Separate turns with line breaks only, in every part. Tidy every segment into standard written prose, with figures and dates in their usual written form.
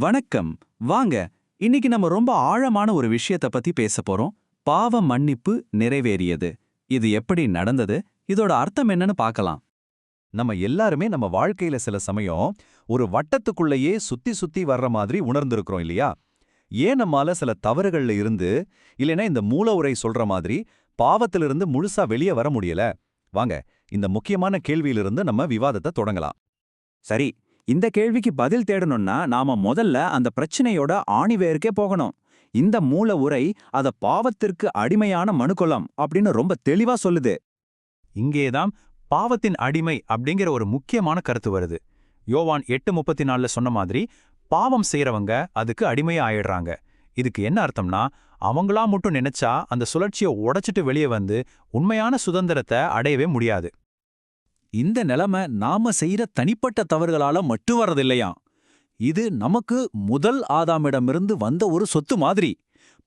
வணக்கம். வாங்க, இன்னைக்கு நம்ம ரொம்ப ஆழமான ஒரு விஷயத்த பத்தி பேச போறோம். பாவ மன்னிப்பு நிறைவேறியது. இது எப்படி நடந்தது, இதோட அர்த்தம் என்னன்னு பார்க்கலாம்.
நம்ம எல்லாருமே நம்ம வாழ்க்கையில சில சமயம் ஒரு வட்டத்துக்குள்ளேயே சுத்தி சுத்தி வர்ற மாதிரி உணர்ந்திருக்கிறோம் இல்லையா? ஏன் நம்மால சில தவறுகள்ல இருந்து, இல்லைன்னா இந்த மூல உரை சொல்ற மாதிரி பாவத்திலிருந்து முழுசா வெளியே வர முடியல? வாங்க, இந்த முக்கியமான கேள்வியிலிருந்து நம்ம விவாதத்தை தொடங்கலாம்.
சரி, இந்த கேள்விக்கு பதில் தேடணும்னா நாம முதல்ல அந்த பிரச்சனையோட ஆணிவேருக்கே போகணும். இந்த மூல உரை அத பாவத்திற்கு அடிமையான மனுக்குலம் அப்படின்னு ரொம்ப தெளிவா சொல்லுது.
இங்கேதான் பாவத்தின் அடிமை அப்படிங்கிற ஒரு முக்கியமான கருத்து வருது. யோவான் 8:34 சொன்ன மாதிரி பாவம் செய்யறவங்க அதுக்கு அடிமையா ஆயிடுறாங்க. இதுக்கு என்ன அர்த்தம்னா, அவங்களா மட்டும் நினைச்சா அந்த சுழற்சியை உடைச்சிட்டு வெளியே வந்து உண்மையான சுதந்திரத்தை அடையவே முடியாது.
இந்த நிலைமை நாம செய்யற தனிப்பட்ட தவறுகளால மட்டும் வரதில்லையாம். இது நமக்கு முதல் ஆதாமிடமிருந்து வந்த ஒரு சொத்து மாதிரி.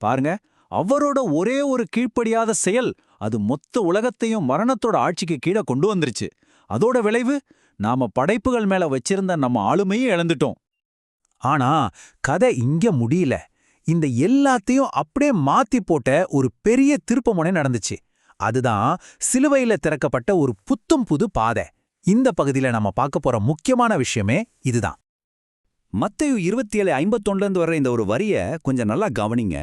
பாருங்க, அவரோட ஒரே ஒரு கீழ்ப்படியாத செயல் அது மொத்த உலகத்தையும் மரணத்தோட ஆட்சிக்கு கீழே கொண்டு வந்துருச்சு. அதோட விளைவு, நாம படைப்புகள் மேல வச்சிருந்த நம்ம ஆளுமையும் இழந்துட்டோம். ஆனா கதை இங்க முடியல. இந்த எல்லாத்தையும் அப்படியே மாத்தி போட்ட ஒரு பெரிய திருப்புமுனை நடந்துச்சு. அதுதான் சிலுவையில திறக்கப்பட்ட ஒரு புத்தும் புது பாதை. இந்த பகுதியில நம்ம பார்க்க போற முக்கியமான விஷயமே இதுதான். மத்தேயு 27:51 வர்ற இந்த ஒரு வரிய கொஞ்சம் நல்லா கவனிங்க.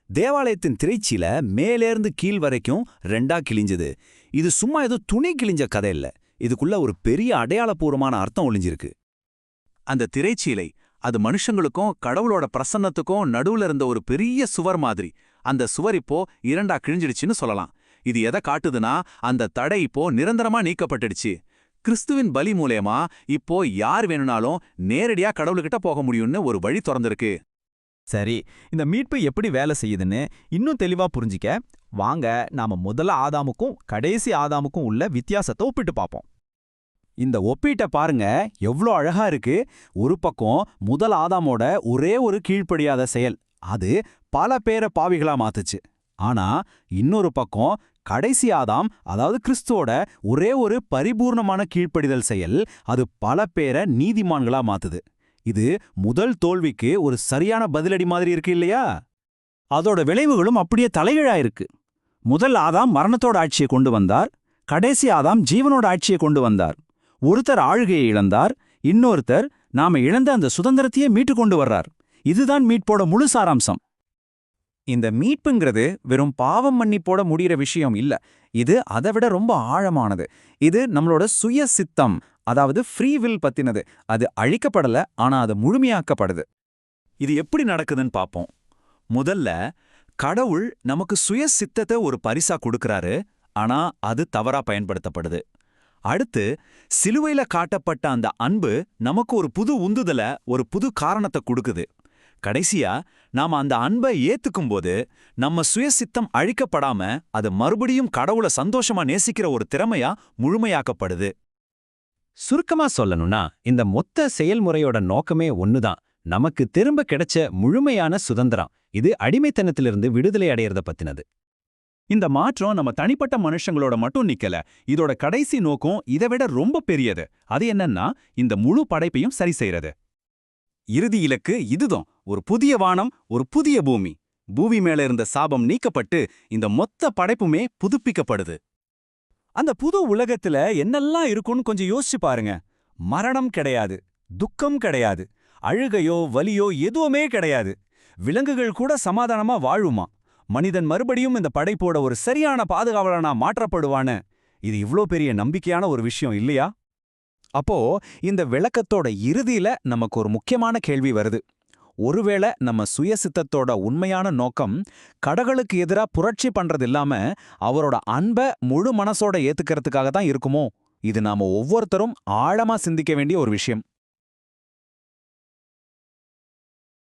தேவாலயத்தின் திரைச்சீல மேலேர்ந்து கீழ் வரைக்கும் ரெண்டா கிழிஞ்சது. இது சும்மா ஏதோ துணி கிழிஞ்ச கதை இல்ல. இதுக்குள்ள ஒரு பெரிய அடையாளபூர்வமான அர்த்தம் ஒளிஞ்சிருக்கு. அந்த திரைச்சீலை அது மனுஷங்களுக்கும் கடவுளோட பிரசன்னத்துக்கும் நடுவுல இருந்த ஒரு பெரிய சுவர் மாதிரி. அந்த சுவர் இப்போ இரண்டா கிழிஞ்சிடுச்சுன்னு சொல்லலாம். இது எதை காட்டுதுன்னா, அந்த தடை இப்போ நிரந்தரமா நீக்கப்பட்டுடுச்சு. கிறிஸ்துவின் பலி மூலமா இப்போ யார் வேணும்னாலும் நேரடியா கடவுள்கிட்ட போக முடியும்னு ஒரு வழி திறந்திருக்கு.
சரி, இந்த மீட்பு எப்படி வேலை செய்யுதுன்னு இன்னும் தெளிவா புரிஞ்சிக்க வாங்க, நாம முதல்ல ஆதாமுக்கும் கடைசி ஆதாமுக்கும் உள்ள வித்தியாசத்தை ஒப்பிட்டு பார்ப்போம்.
இந்த ஒப்பீட்டை பாருங்க, எவ்ளோ அழகா இருக்கு. ஒரு பக்கம் முதல் ஆதாமோட ஒரே ஒரு கீழ்ப்படியாத செயல், அது பல பேரை பாவிகளா மாத்துச்சு. ஆனா இன்னொரு பக்கம் கடைசி ஆதாம், அதாவது கிறிஸ்துவோட ஒரே ஒரு பரிபூர்ணமான கீழ்ப்படிதல் செயல், அது பல பேரை நீதிமான்களா மாத்துது. இது முதல் தோல்விக்கு ஒரு சரியான பதிலடி மாதிரி இருக்கு இல்லையா? அதோட விளைவுகளும் அப்படியே தலைகீழா இருக்கு. முதல் ஆதாம் மரணத்தோட ஆட்சியை கொண்டு வந்தார். கடைசி ஆதாம் ஜீவனோட ஆட்சியை கொண்டு வந்தார். ஒருத்தர் ஆளுகையை இழந்தார், இன்னொருத்தர் நாம இழந்த அந்த சுதந்திரத்தையே மீட்டு கொண்டு வர்றார். இதுதான் மீட்போட முழு சாராம்சம். இந்த மீட்புங்கிறது வெறும் பாவம் மன்னிப்போட முடிகிற விஷயம் இல்ல. இது அதை விட ரொம்ப ஆழமானது. இது நம்மளோட சுய சித்தம், அதாவது ஃப்ரீ வில் பத்தினது. அது அழிக்கப்படல, ஆனா அது முழுமையாக்கப்படுது. இது எப்படி நடக்குதுன்னு பாப்போம். முதல்ல, கடவுள் நமக்கு சுய சித்தத்தை ஒரு பரிசா கொடுக்கறாரு, ஆனா அது தவறா பயன்படுத்தப்படுது. அடுத்து, சிலுவையில காட்டப்பட்ட அந்த அன்பு நமக்கு ஒரு புது உந்துதல, ஒரு புது காரணத்தை கொடுக்குது. கடைசியா, நாம அந்த அன்பை ஏத்துக்கும்போது நம்ம சுயசித்தம் அழிக்கப்படாம அது மறுபடியும் கடவுளை சந்தோஷமா நேசிக்கிற ஒரு திறமையா முழுமையாக்கப்படுது.
சுருக்கமா சொல்லணும்னா, இந்த மொத்த செயல்முறையோட நோக்கமே ஒண்ணுதான், நமக்கு திரும்ப கிடைச்ச முழுமையான சுதந்திரம். இது அடிமைத்தனத்திலிருந்து விடுதலை அடையறத பத்தினது.
இந்த மாற்றம் நம்ம தனிப்பட்ட மனுஷங்களோட மட்டும் நிக்கல. இதோட கடைசி நோக்கம் இதை விட ரொம்ப பெரியது. அது என்னன்னா, இந்த முழு படைப்பையும் சரி செய்யறது. இறுதி இலக்கு இதுதான். ஒரு புதிய வானம், ஒரு புதிய பூமி. பூமி மேல இருந்த சாபம் நீக்கப்பட்டு இந்த மொத்த படைப்புமே புதுப்பிக்கப்படுது. அந்த புது உலகத்துல என்னெல்லாம் இருக்கும்னு கொஞ்சம் யோசிச்சு பாருங்க. மரணம் கிடையாது, துக்கம் கிடையாது, அழுகையோ வலியோ எதுவுமே கிடையாது. விலங்குகள் கூட சமாதானமா வாழுமா. மனிதன் மறுபடியும் இந்த படைப்போட ஒரு சரியான பாதுகாவலனா மாற்றப்படுவான்னு. இது இவ்ளோ பெரிய நம்பிக்கையான ஒரு விஷயம் இல்லையா? அப்போ இந்த விளக்கத்தோட இறுதியில நமக்கு ஒரு முக்கியமான கேள்வி வருது. ஒருவேளை நம்ம சுயசித்தத்தோட உண்மையான நோக்கம் கடவுளுக்கு எதிரா புரட்சி பண்றது இல்லாம அவரோட அன்பை முழு மனசோட ஏத்துக்கிறதுக்காக தான் இருக்குமோ? இது நாம ஒவ்வொருத்தரும் ஆழமா சிந்திக்க வேண்டிய ஒரு விஷயம்.